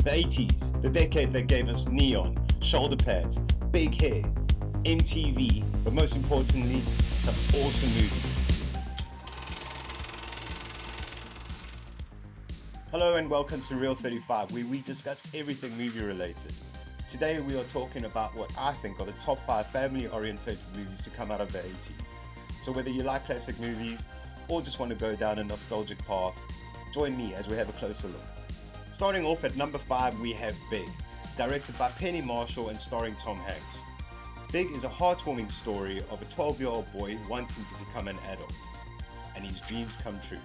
The 80s, the decade that gave us neon, shoulder pads, big hair, MTV, but most importantly, some awesome movies. Hello and welcome to Real 35, where we discuss everything movie related. Today we are talking about what I think are the top 5 family-orientated movies to come out of the 80s. So whether you like classic movies or just want to go down a nostalgic path, join me as we have a closer look. Starting off at number 5, we have Big, directed by Penny Marshall and starring Tom Hanks. Big is a heartwarming story of a 12-year-old boy wanting to become an adult, and his dreams come true.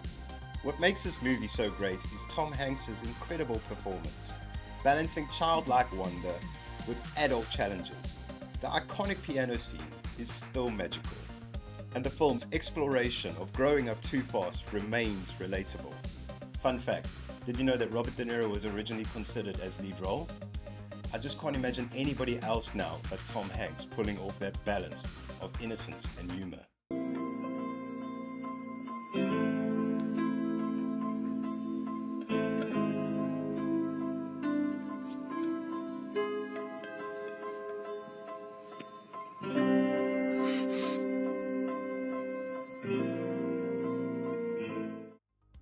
What makes this movie so great is Tom Hanks' incredible performance, balancing childlike wonder with adult challenges. The iconic piano scene is still magical, and the film's exploration of growing up too fast remains relatable. Fun fact, did you know that Robert De Niro was originally considered as lead role? I just can't imagine anybody else now but Tom Hanks pulling off that balance of innocence and humor.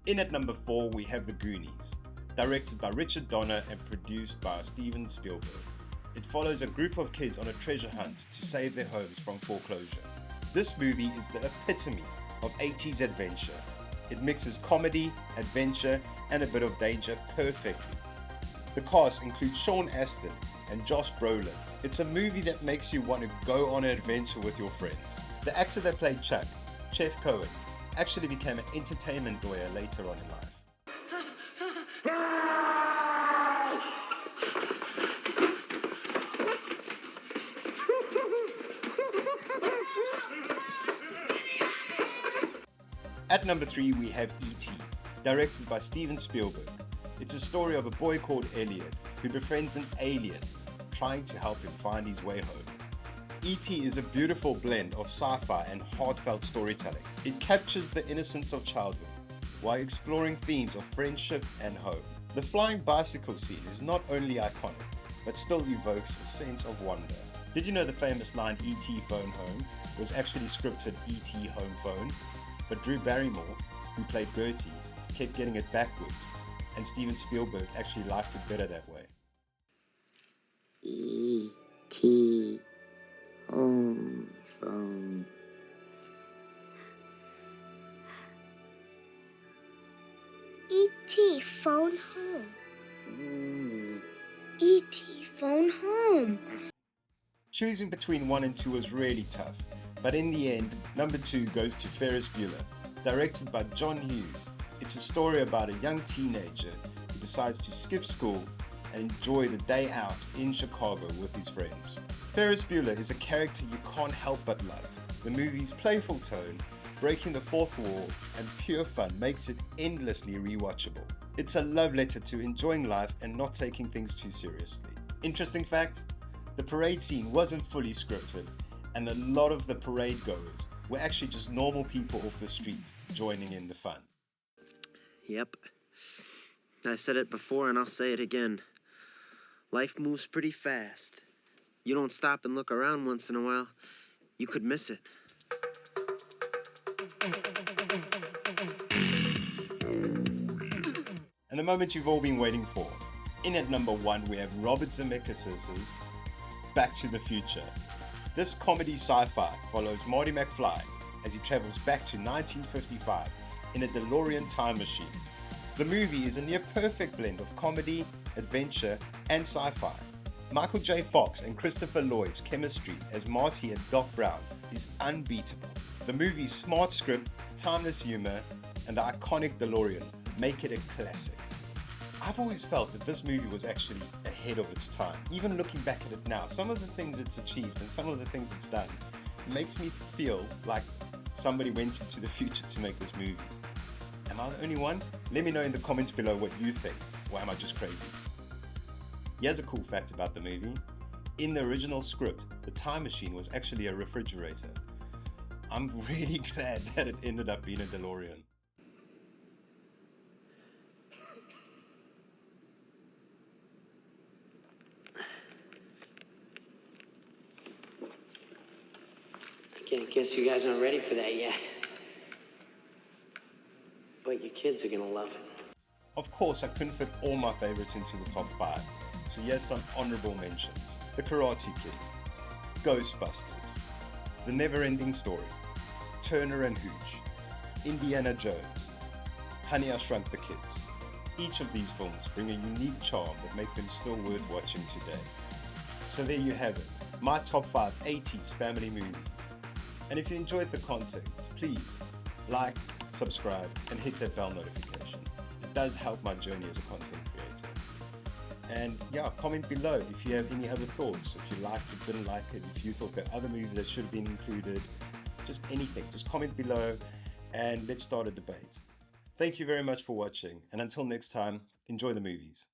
In at number 4, we have The Goonies, directed by Richard Donner and produced by Steven Spielberg. It follows a group of kids on a treasure hunt to save their homes from foreclosure. This movie is the epitome of 80s adventure. It mixes comedy, adventure, and a bit of danger perfectly. The cast includes Sean Astin and Josh Brolin. It's a movie that makes you want to go on an adventure with your friends. The actor that played Chuck, Chef Cohen, actually became an entertainment lawyer later on in life. At number 3, we have E.T., directed by Steven Spielberg. It's a story of a boy called Elliot who befriends an alien trying to help him find his way home. E.T. is a beautiful blend of sci-fi and heartfelt storytelling. It captures the innocence of childhood while exploring themes of friendship and home. The flying bicycle scene is not only iconic, but still evokes a sense of wonder. Did you know the famous line E.T. phone home was actually scripted E.T. home phone? But Drew Barrymore, who played Gertie, kept getting it backwards, and Steven Spielberg actually liked it better that way. E.T. home phone. E.T. phone home. E.T. phone home. Choosing between 1 and 2 was really tough, but in the end, number 2 goes to Ferris Bueller, directed by John Hughes. It's a story about a young teenager who decides to skip school and enjoy the day out in Chicago with his friends. Ferris Bueller is a character you can't help but love. The movie's playful tone, breaking the fourth wall, and pure fun makes it endlessly rewatchable. It's a love letter to enjoying life and not taking things too seriously. Interesting fact, the parade scene wasn't fully scripted, and a lot of the parade goers were actually just normal people off the street joining in the fun. Yep. I said it before and I'll say it again. Life moves pretty fast. You don't stop and look around once in a while, you could miss it. And the moment you've all been waiting for. In at number 1, we have Robert Zemeckis' Back to the Future. This comedy sci-fi follows Marty McFly as he travels back to 1955 in a DeLorean time machine. The movie is a near perfect blend of comedy, adventure, and sci-fi. Michael J. Fox and Christopher Lloyd's chemistry as Marty and Doc Brown is unbeatable. The movie's smart script, timeless humor, and the iconic DeLorean make it a classic. I've always felt that this movie was actually ahead of its time. Even looking back at it now, some of the things it's achieved and some of the things it's done makes me feel like somebody went into the future to make this movie. Am I the only one? Let me know in the comments below what you think, or am I just crazy? Here's a cool fact about the movie. In the original script, the time machine was actually a refrigerator. I'm really glad that it ended up being a DeLorean. Guess you guys aren't ready for that yet. But your kids are gonna love it. Of course, I couldn't fit all my favorites into the top 5, so here's some honorable mentions. The Karate Kid, Ghostbusters, The Never-Ending Story, Turner and Hooch, Indiana Jones, Honey, I Shrunk the Kids. Each of these films bring a unique charm that make them still worth watching today. So there you have it, my top 5 80s family movies. And if you enjoyed the content, please like, subscribe, and hit that bell notification. It does help my journey as a content creator. And yeah, comment below if you have any other thoughts, if you liked it, didn't like it, if you thought there are other movies that should have been included, just anything. Just comment below and let's start a debate. Thank you very much for watching, and until next time, enjoy the movies.